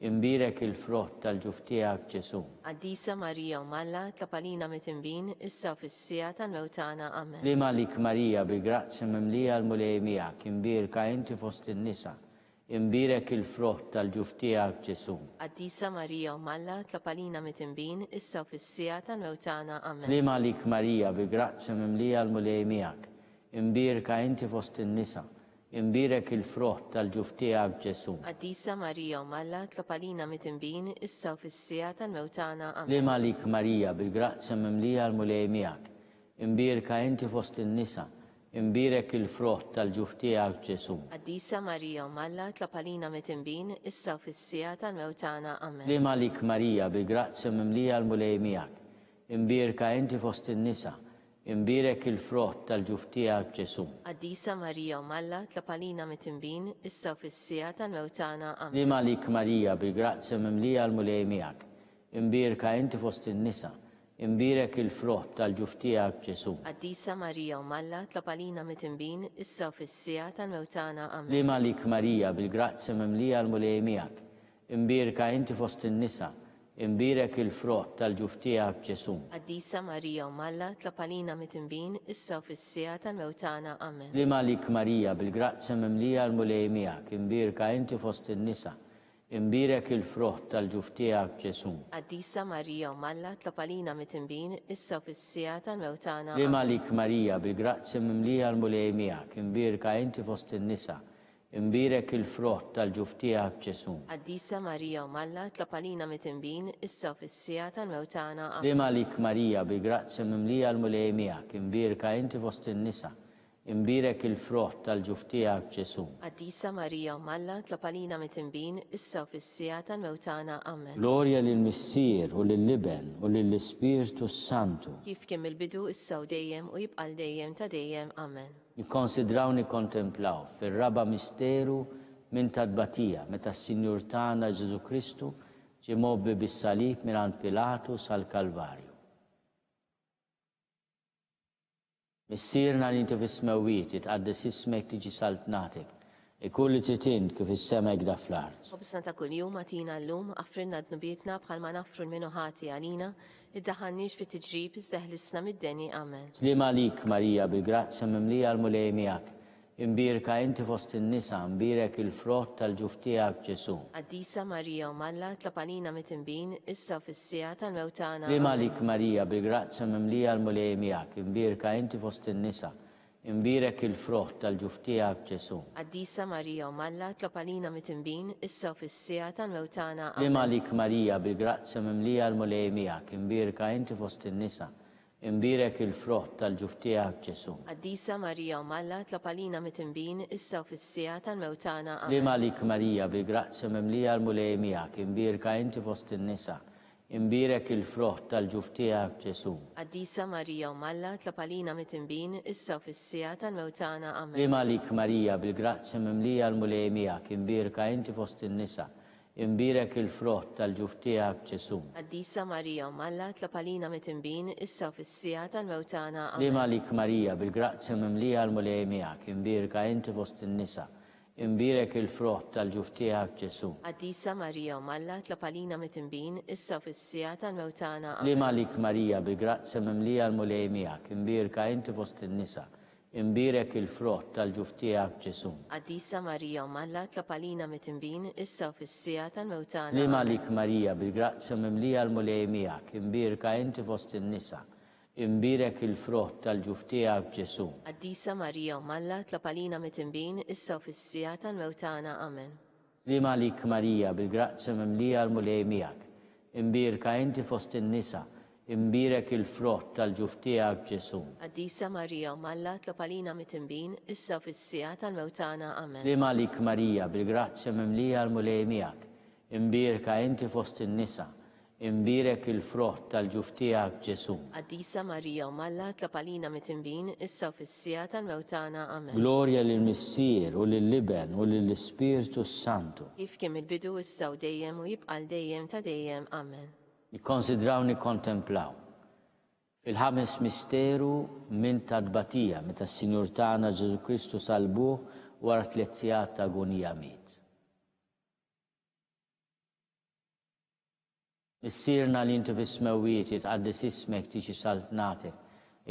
S2: imbirek il-frott tal-ġuf tiegħek Ġesu.
S3: Qaddisa Marija Malla tlapalina mit-tinbin issa u fis-sija tal-mewtana amen.
S2: Li malik Marija bil-grazzja mimlija l-mulejmijak imbirka inti fost in-nisa imbirek il-frott tal-ġuf tiegħek Ġesu.
S3: Qaddisa Marija Malla tlapalina mit-tinbin issa u fis-sija tal-mewtana amen.
S2: Li malik Marija bil-grazzja mimlija l-mulejmijak imbirka inti fost in-nisa imbirek il-frott tal-ġuf tiegħek Ġesu.
S3: Qaddisa Marija Malla tlapalina mit-tinbin issa u fis-sija tal-mewtana
S2: Li
S3: amen.
S2: malik Marija bil-grazzja mimlija l-mulejmijak imbirka inti fost in-nisa imbirek il-frott tal-ġuf tiegħek Ġesu.
S3: Qaddisa Marija Malla tlapalina mit-tinbin issa u fis-sija tal-mewtana amen.
S2: Li malik Marija bil-grazzja mimlija l-mulejmijak imbirka inti fost in-nisa imbirek il-frott tal-ġuf tiegħek Ġesu.
S3: Qaddisa Marija Malla tlapalina mit-tinbin issa u fis-sija tal-mewtana amen.
S2: Li malik Marija bil-grazzja mimlija l-mulejmijak imbirka inti fost in-nisa imbirek il-frott tal-ġuf tiegħek Ġesu.
S3: Qaddisa Marija Malla tlapalina mit-tinbin issa u fis-sija tal-mewtana amen.
S2: Li malik Marija bil-grazzja mimlija l-mulejmijak imbirka inti fost in-nisa imbirek il-frott tal-ġuf tiegħek Ġesu.
S3: Qaddisa Marija Malla tlapalina mit-tinbin issa u fis-sija tal-mewtana amen.
S2: Li malik Marija bil-grazzja mimlija l-mulejmijak imbirka inti fost in-nisa imbirek il-frott tal-ġuf tiegħek Ġesu.
S3: Qaddisa Marija Malla tlapalina mit-tinbin issa u fis-sija tal-mewtana
S2: Li
S3: amen.
S2: malik Marija bil-grazzja mimlija l-mulejmijak imbirka inti fost in-nisa imbirek il-frott tal-ġuftijak Ġesu.
S3: Qaddisa Marija u Malla tlapalina mit-tinbin issa u fis-sija tal-mewtana. Amen.
S2: Lim għalik Marija bi grazzja mimlija l-mulej miegħek, imbirka inti fost in-nisa, imbirek il-frott tal-ġuftijak Ġesu.
S3: Qaddisa Marija u Malla tlapalina mit-tinbin issa u fis-sija tal-mewtana. Amen.
S2: Glorja lill-Missier u lill-Liben u lill-Ispirtu Santu.
S3: Kif kien il-bidu issa u dejjem u jibqal dejjem ta' dejjem. Amen.
S2: Nikkonsidraw nikkontemplaw fir-raba misteru minn tadbatija meta s-Sinjur tagħna Ġesu Kristu ġie mobbi bis-salib mingħand Pilatus għall-Kalvarju. Missierna li inti fis-smewwiet itqaddes ismek tiġi saltnatek, ikulli tritint kif is-semek da fl-art.
S3: Obsna ta' kuljum għatina llum affrinna d-nubietna bħalma naffru l-minuħati għalina id-daħannix fit tiġrib iżdeħlisna mid-deni. Amen.
S2: Slim għalik Marija bi grazzja mimlija l-mulej miegħek, imbirka inti fost in-nisa, imbirek il-frott tal-ġuftijak Ġesu.
S3: Qaddisa Marija u Malla tlapalina mit-tinbin issa u fis-sija tal-mewtana.
S2: Slim għalik Marija bi grazzja mimlija l-mulej miegħek, imbirka inti fost in-nisa, imbirek il-frott tal-ġuftijak Ġesu.
S3: Qaddisa Marija u Malla tlapalina mit-tinbin issa u fis-sija tal-mewtana.
S2: Slim għalik Marija bi grazzja mimlija l-mulej miegħek, imbirka inti fost in-nisa, imbirek il-frott tal-ġuftijak Ġesu.
S3: Qaddisa Marija u Malla tlapalina mit-tinbin issa u fis-sija tal-mewtana.
S2: Slim għalik Marija bi grazzja mimlija l-mulej miegħek, imbirka inti fost in-nisa, imbirek il-frott tal-ġuftijak Ġesu.
S3: Qaddisa Marija u Malla tlapalina mit-tinbin issa u fis-sija tal-mewtana. Amen.
S2: Slim għalik Marija bil-grazzja mimlija l-mulej miegħek, imbirka inti fost in-nisa, imbirek il-frott tal-ġuftijak Ġesu.
S3: Qaddisa Marija u Malla tlapalina mit-tinbin issa u fis-sija tal-mewtana. Amen.
S2: Slim għalik Marija bil-grazzja mimlija l-mulej miegħek, imbirka inti fost in-nisa, imbirek il-frott tal-ġuftijak Ġesu.
S3: Qaddisa Marija u Malla tlapalina mit-tinbin issa u fis-sija tal-mewtana. Amen.
S2: Slim għalik Marija bil-grazzja mimlija l-mulej miegħek, imbirka inti fost in-nisa, imbirek il-frott tal-ġuftijak Ġesu.
S3: Qaddisa Marija u Malla tlapalina mit-tinbin issa u fis-sija tal-mewtana.
S2: Slim għalik Marija bil-grazzja mimlija l-mulej miegħek, imbirka inti fost in-nisa, imbirek il-frott tal-ġuftijak Ġesu.
S3: Qaddisa Marija u Malla tlapalina mit-tinbin issa u fis-sija tal-mewtana. Amen.
S2: Slim għalik Marija bil-grazzja mimlija l-mulej miegħek, imbirka inti fost in-nisa, imbirek il-frott tal-ġuftijak Ġesu.
S3: Qaddisa Marija u Malla tlapalina mit-tinbin issa u fis-sija tal-mewtana. Amen.
S2: Slim għalik Marija bil-grazzja mimlija l-mulej miegħek, imbirka inti fost in-nisa, imbirek il-frott tal-ġuftijak Ġesu.
S3: Qaddisa Marija u Malla tlapalina mit-tinbin issa u fis-sija tal-mewtana. Amen.
S2: Glorja lill-Missier u lill-Liben u lill-Ispirtu Santu.
S3: Kif kien il-bidu issa u dejjem u jibqal dejjem ta' dejjem. Amen.
S2: Nikkonsidraw nikkontemplaw fil-ħames misteru minn tadbatija meta s-Sinjur tagħna Ġesu Kristu salbuh wara 3 sigħat ta' agonija miet. Missierna li inti fis-smewwiet itqaddes ismek tiġi saltnatek,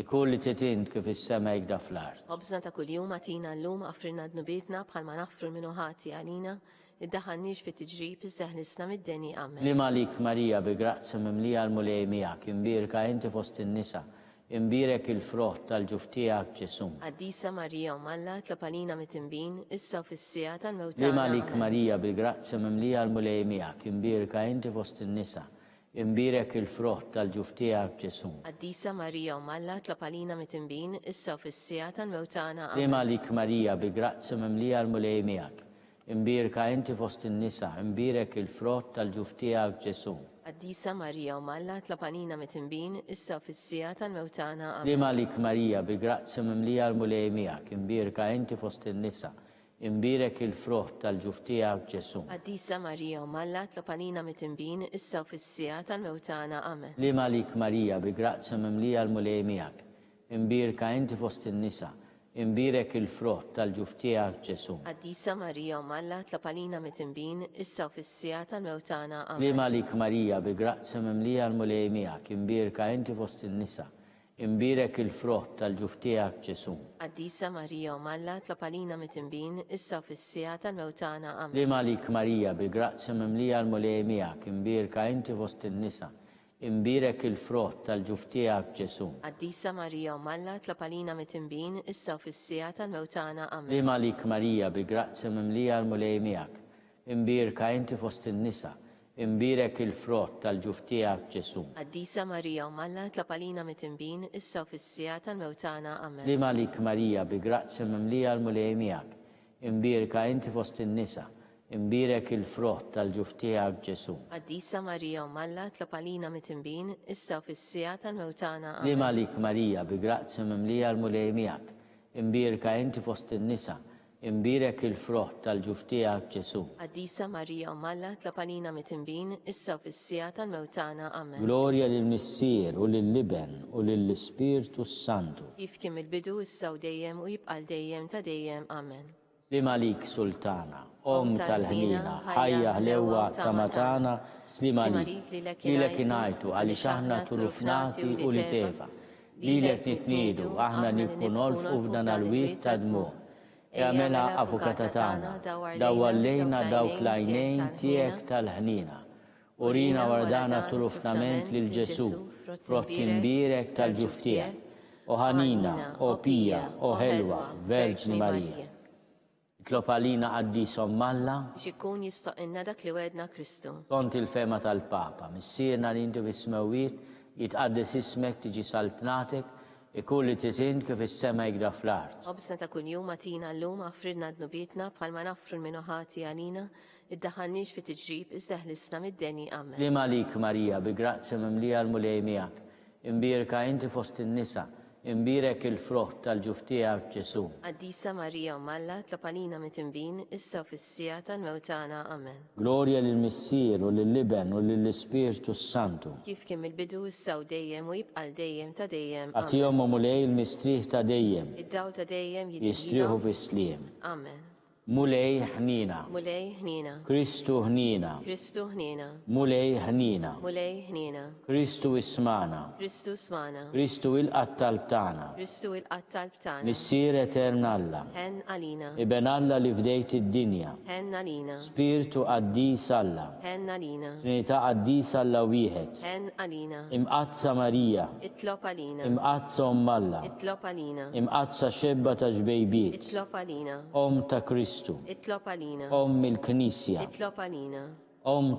S2: ikulli titint kif is-semek da fl-art.
S3: Obżna ta' kuljum għatina llum affrinna d-nubietna bħalma naffru l-minuħati għalina id-daħannix fit tiġrib iżdeħlisna mid-deni. Amen.
S2: Slim għalik Marija bi grazzja mimlija l-mulej miegħek, imbirka inti fost in-nisa, imbirek il-frott tal-ġuftijak Ġesu.
S3: Qaddisa Marija u Malla tlapalina mit-tinbin issa u fis-sija
S2: Slim
S3: tal-mewtana.
S2: għalik Marija bi grazzja mimlija l-mulej miegħek, imbirka inti fost in-nisa, imbirek il-frott tal-ġuftijak Ġesu.
S3: Qaddisa Marija u Malla tlapalina mit-tinbin issa u fis-sija tal-mewtana.
S2: Slim għalik Marija bi grazzja mimlija l-mulej miegħek, imbirka inti fost in-nisa, imbirek il-frott tal-ġuftijak Ġesu.
S3: Qaddisa Marija u Malla tlapalina mit-tinbin issa u fis-sija tal-mewtana. Amen.
S2: Slim għalik Marija bi grazzja mimlija l-mulej miegħek, imbirka inti fost in-nisa, imbirek il-frott tal-ġuftijak Ġesu.
S3: Qaddisa Marija u Malla tlapalina mit-tinbin issa u fis-sija tal-mewtana. Amen.
S2: Slim għalik Marija bi grazzja mimlija l-mulej miegħek, imbirka inti fost in-nisa, imbirek il-frott tal-ġuftijak Ġesu.
S3: Qaddisa Marija u Malla tlapalina mit-tinbin issa u fis-sija tal-mewtana. Amen.
S2: Slim għalik Marija bi grazzja mimlija l-mulej miegħek, imbirka inti fost in-nisa, imbirek il-frott tal-ġuftijak Ġesu.
S3: Qaddisa Marija u Malla tlapalina mit-tinbin issa u fis-sija tal-mewtana. Amen.
S2: Slim għalik Marija bi grazzja mimlija l-mulej miegħek, imbirka inti fost in-nisa, imbirek il-frott tal-ġuftijak Ġesu.
S3: Addisa Marija Malla tlapalina mitimbin issa u fis-sija tal-mewtana. Amen.
S2: Li malik Marija bi grazzi mimlija l-mulej miegħek, imbirka inti fost in-nisa, imbirek il-frott tal-ġuftijak Ġesu.
S3: Addisa Marija Malla tlapalina mitimbin issa u fis-sija tal-mewtana. Amen.
S2: Li malik Marija bi grazzi mimlija l-mulej miegħek, imbirka inti fost in-nisa, imbirek il-frott tal-ġuftijak Ġesu.
S3: Addisa Marija Malla tlapalina mitimbin issa u fis-sija tal-mewtana.
S2: Li
S3: Amen.
S2: malik Marija bi grazzi mimlija l-mulej miegħek, imbirka inti fost in-nisa, imbirek il-frott tal-ġuftijak Ġesu.
S3: Addisa Marija Malla tlapalina mitimbin issa u fis-sija tal-mewtana. Amen.
S2: Glorja lill-Missier u lill-Liben u lill-Ispirtu Santu.
S3: Kif kien il-bidu issa u dejjem u jibqal dejjem ta' dejjem. Amen.
S2: Li malik Sultana, Om tal-ħnina, ħajja ħlewa ta' matana, slimalik, li lek inajtu, għalli xaħna turufnati u li tefa. Li lek nitnidu, aħna nikkunolfu f'dan għal-wit ta' dmu. Għamela avukata tana, dawallejna dawk lajnejn tiegħek tal-ħnina. Urina wardana turufnament lil Ġesu, frottimbirek tal-ġuftijek. O ħanina, o pija, o ħelwa, Verġni Marija. Tlopalina għaddisom Malla,
S3: Biex ikun jistoqinna dak li wedna Kristu.
S2: kont il-fema tal-Papa, missirna li inti fis-smewit, jitqaddes ismek tiġi saltnatek, ikun li titin kif is-sema jgda fl-art.
S3: Obsna ta' kun jum għatina l-lum għafridna d-nubietna bħalma nafru l-minuħati għalina, id-daħannix fi tiġrib iżdaħlisna mid-deni. Amen.
S2: Li malik Marija bi grazzi mimlija l-mulej miegħek, imbirka inti fost in-nisa, imbirek il-frott tal-ġuftijak Ġesu.
S3: Addisa Marija Malla tlapalina mitimbin issa u fis-sija tal-mewtana. Amen.
S2: Glorja lill-Missier u lill-Liben u lill-Ispirtu Santu.
S3: Kif kien il-bidu issa u dejjem u jibqal dejjem ta' dejjem. Amen.
S2: Għatijom u mulej il-mistriħ ta' dejjem,
S3: Id-daw ta' dejjem
S2: jistriħu
S3: jiddiħilhom.
S2: fis-sliem.
S3: Amen.
S2: Mulej ħnina,
S3: Mulej ħnina.
S2: Kristu ħnina,
S3: Kristu ħnina.
S2: mulej ħnina,
S3: Mulej ħnina.
S2: Kristu ismana,
S3: Kristu smana.
S2: Kristu il-qattal tana,
S3: Kristu il-qattal b'tana.
S2: Missier eternalla,
S3: Hen għalina.
S2: Iben Alla li fdejt id-dinja,
S3: Hen għalina.
S2: Spiritu qaddis Alla,
S3: Hen għalina.
S2: Trinità qaddis Alla wieħed,
S3: Hen għalina.
S2: imqazza Marija,
S3: Itlop għalina.
S2: imqazza Alla,
S3: Itlop għalina.
S2: imqazza xebba ta' ġbejbiet,
S3: Itlop għalina.
S2: ta' Kristu,
S3: Itlop għalina.
S2: il-Knisja,
S3: Itlop għalina.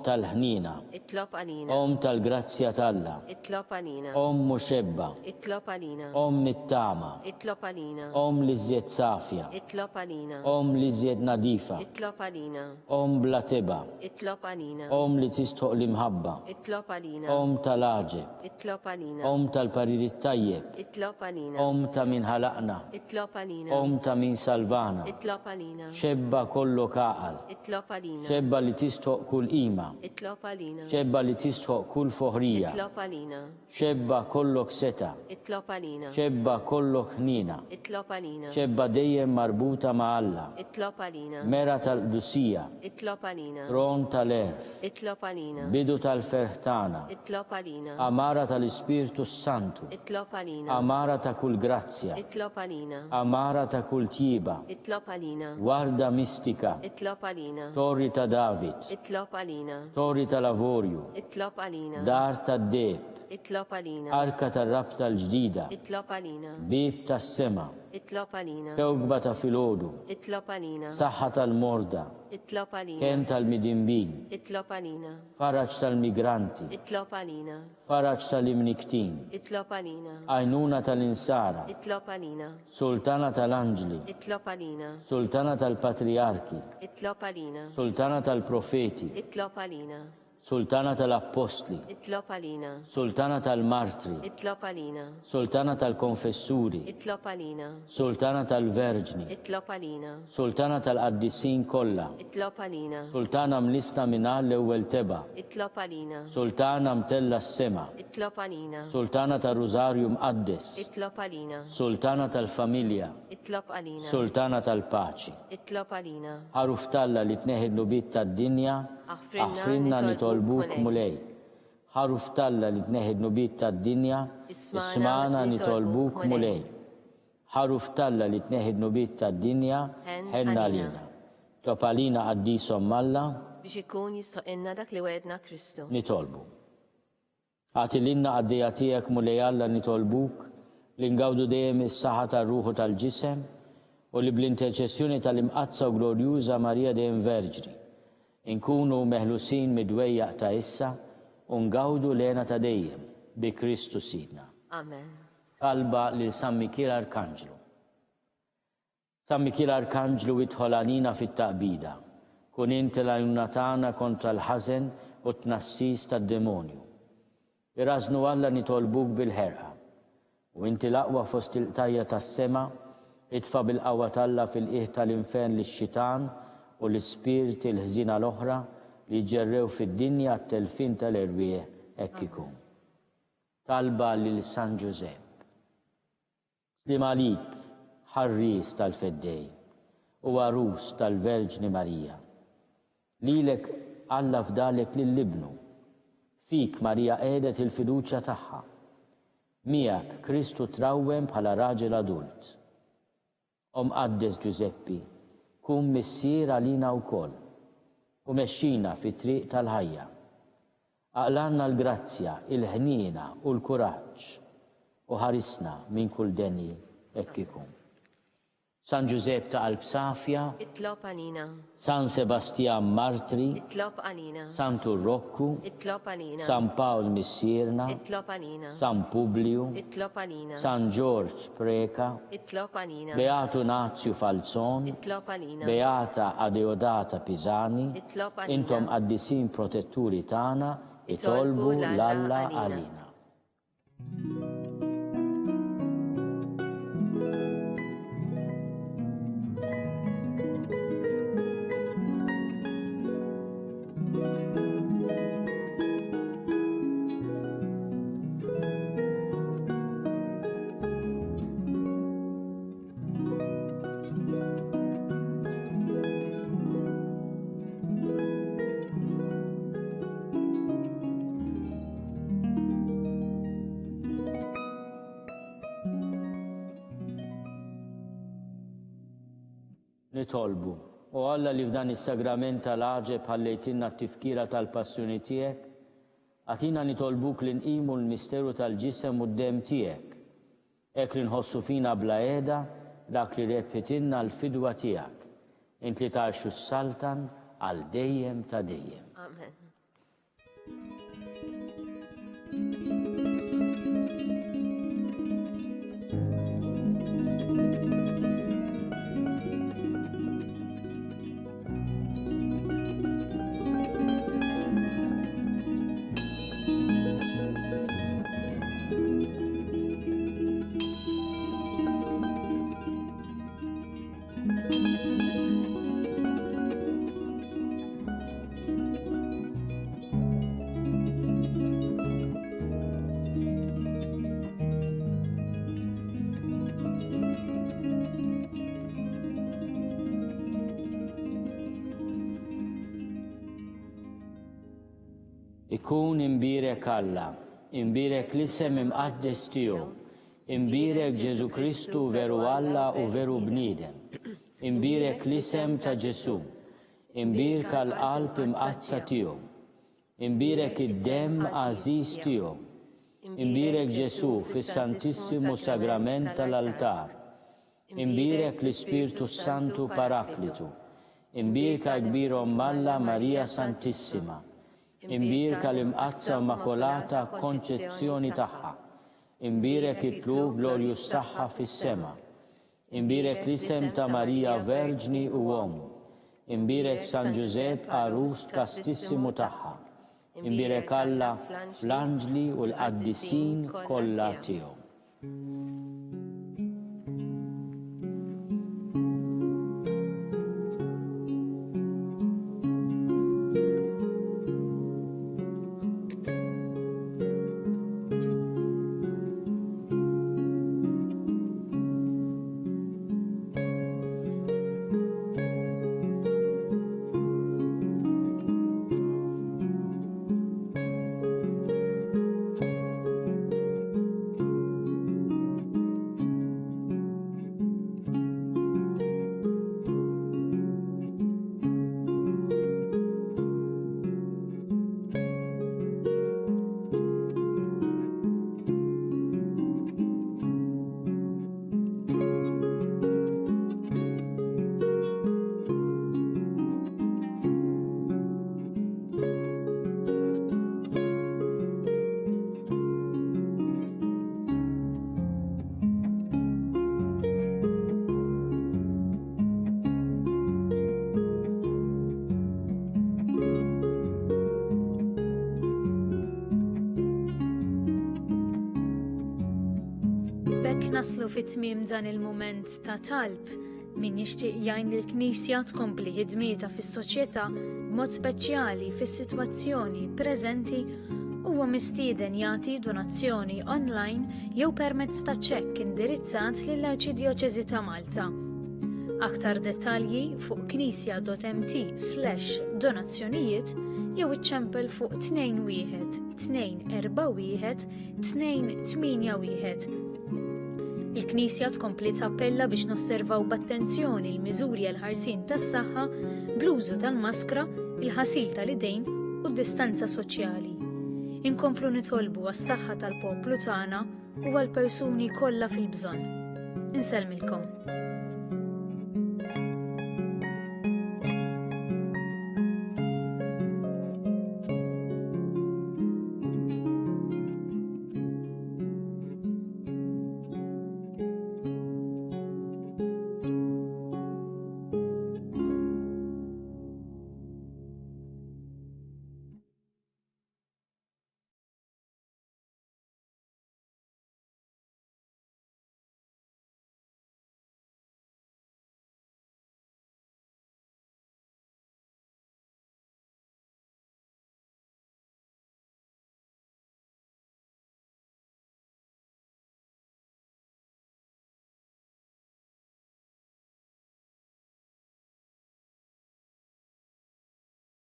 S2: tal-ħnina,
S3: Itlop għalina.
S2: tal-grazzja talla,
S3: Itlop għalina.
S2: muxebba,
S3: Itlop għalina.
S2: mit-tama,
S3: Itlop għalina.
S2: li żjed safja,
S3: Itlop għalina.
S2: li żjed nadifa,
S3: Itlop għalina.
S2: bla teba,
S3: Itlop għalina.
S2: li tistħoq l-imħabba,
S3: Itlop għalina.
S2: tal-aġeb,
S3: Itlop għalina.
S2: tal-paririt tajjeb,
S3: Itlop għalina.
S2: ta' min ħalaqna,
S3: Itlop għalina.
S2: ta' min salvana,
S3: Itlop għalina.
S2: xebba kollu kaqal,
S3: Itlop għalina.
S2: xebba li tistħoq kull qima,
S3: Itlop għalina.
S2: xebba li tistħoq kull foħrija,
S3: Itlop għalina.
S2: xebba kollok seta,
S3: Itlop għalina.
S2: xebba kollok ħnina,
S3: Itlop għalina.
S2: xebba dejjem marbuta ma' Alla,
S3: Itlop għalina.
S2: mera tal-Dusija,
S3: Itlop għalina.
S2: tron tal-erf,
S3: Itlop għalina.
S2: bidu tal-ferħtana,
S3: Itlop għalina.
S2: amara tal-Ispirtu Santu,
S3: Itlop għalina.
S2: amara ta' kull grazzja,
S3: Itlop għalina.
S2: amara ta' kull tjiba,
S3: Itlop għalina.
S2: warda mistika,
S3: Itlop għalina.
S2: torri ta' David,
S3: Itlop għalina.
S2: torri tal-Avorju,
S3: Itlop għalina.
S2: dar tad-deb,
S3: Itlop għalina.
S2: arka tar-rab tal-ġdida,
S3: Itlop għalina.
S2: bib tas-sema,
S3: Itlop għalina.
S2: kewkba ta' filgħodu,
S3: Itlop għalina.
S2: saħħa tal-morda,
S3: Itlop għalina.
S2: ken tal-midinbin,
S3: Itlop għalina.
S2: faraġ tal-migranti,
S3: Itlop għalina.
S2: faraġ tal-imniktin,
S3: Itlop għalina.
S2: għajnuna tal-insara,
S3: Itlop għalina.
S2: sultana tal-anġli,
S3: Itlop għalina.
S2: sultana tal-patriarki,
S3: Itlop għalina.
S2: sultana tal-profeti,
S3: Itlop għalina.
S2: sultana tal-apostli,
S3: Itlop għalina.
S2: sultana tal-martri,
S3: Itlop għalina.
S2: sultana tal-konfessuri,
S3: Itlop għalina.
S2: sultana tal-verġni,
S3: Itlop għalina.
S2: sultana tal-qaddissin kollha,
S3: Itlop għalina.
S2: sultana mlista minna l-ewwel teba,
S3: Itlop għalina.
S2: sultana mtella s-sema,
S3: Itlop għalina.
S2: sultana tal-Rużarju mqaddes,
S3: Itlop għalina.
S2: sultana tal-familja,
S3: Itlop għalina.
S2: sultana tal-paċi.
S3: Itlop għalina.
S2: Ħaruf talla li tneħid nubit tad-dinja, aħfrinna nitolbuk mulej. Ħaruf talla li tneħid nubit tad-dinja, ismana nitolbuk mulej. Ħaruf talla li tneħid nubit tad-dinja, ħenna lina. Topalina għaddisom Malla,
S3: Biex ikun jistoqinna dak li wedna Kristu.
S2: nitolbu. Għati l-inna għaddija tijek mulej Alla nitolbuk li ngawdu dejjem is-saħħa tar-ruħu tal-ġisem u li bl-interċessjoni tal-imqazza u glorjuża Marija dejjem Verġni inkunu meħlusin mid-dwejjaq ta' issa u ngawdu lena ta' dejjem bi Kristu Sidna.
S3: Amen.
S2: Talba lil San Mikiel Arkanġlu. San Mikiel Arkanġlu idħol għalina fit-taqbida. Kun inti l-għajnuna tagħna kontra l-ħażen u t-tnassis tad-demonju. Irasnu Alla nitolbuk bil-ħerqa. U inti l-aqwa fost il-tajja tas-sema, idfa bil-qawwa talla fil-qiegħ tal-infern lix-xitan u l-ispirti l-ħżina l-oħra li ġerrew fid-dinja t-telfin tal-erwieħ hekk ikun. Talba lil San Giuseppe. Slim għalik, ħarris tal-feddej u għarus tal-Verġni Marija. Lilek Alla fdalek lill-libnu. Fik Marija qiegħdet il-fiduċja tagħha. Miegħek Kristu trawwem bħala raġel adult. Qaddes Giuseppi, kun missier għalina wkoll u mexxina fit-triq tal-ħajja. Aqlanna l-grazzja, il-ħniena u l-kuraġġ u ħarisna minn kull denni hekk ikun. San Giuseppe ta' Qalb Safja,
S3: Itlob għalina.
S2: San Sebastian Martri,
S3: Itlob għalina.
S2: San Turrokku,
S3: Itlob għalina.
S2: San Pawl Missierna,
S3: Itlob għalina.
S2: San Publiu,
S3: Itlob għalina.
S2: San George Preka,
S3: Itlob għalina.
S2: Beatu Nazio Falzon,
S3: Itlob għalina.
S2: Beata Adeodata Pisani,
S3: Itlob għalina.
S2: intom qaddisin protetturi tagħna, itolbu l-Alla għalina. Nitolbu, u Alla li f'dan is-sagrament tal-għaġeb ħallejtinna t-tifkira tal-passjoni tiegħek, għatina nitolbuk li nqimu l-misteru tal-ġisem u d-dem tiegħek. Hekk li nħossu fina bla qiegħda dak li rebħitilna l-fidwa tiegħek. Int li tgħixu s-saltan għal dejjem ta' dejjem.
S3: Amen.
S2: Ikun imbirek Alla, imbirek l-isem imqaddes tiegħu, imbirek Ġesu Kristu veru Alla u veru bniedem, imbirek l-isem ta' Ġesu, imbirka l-qalb imqazza tiegħu, imbirek id-dem għażiż tiegħu, imbirek Ġesu fis-Santissimu Sagrament tal-altar, imbirek l-Ispirtu Santu Paraklitu, imbirka kbirhom Alla Marija Santissima, imbirka l-imqazza immakolata konċezzjoni tagħha, imbirek it-tlub glorjus tagħha fis-sema, imbirek l-isem ta' Marija Verġni u Uomu, imbirek San Giuseppe Arus kastissimu tagħha, imbirek Alla fl-anġli u l-qaddisin kollha tiegħu.
S1: Bekk naslu fit-tmiem dan il-mument ta' talb min jixtieq jgħin il-Knisja tkompli ħidmieta fis-soċjetà b'mod speċjali fis-sitwazzjoni preżenti huwa mistieden jagħti donazzjoni online jew permezz ta' ċekk indirizzat lill-Arċidjoċeżi ta' Malta. Aktar dettalji fuq knisja.mt/donazzjonijiet jew iċċempel fuq 21 241 281. Il-Knisja tkompli tappella biex nosservaw b'attenzjoni l-miżuri għal ħarsien tas-saħħa bl-użu tal-maskra, il-ħasil tal-idejn u d-distanza soċjali. Inkomplu nitolbu għas-saħħa tal-poplu tagħna u għall-persuni kollha fil-bżonn. Insellmilkom.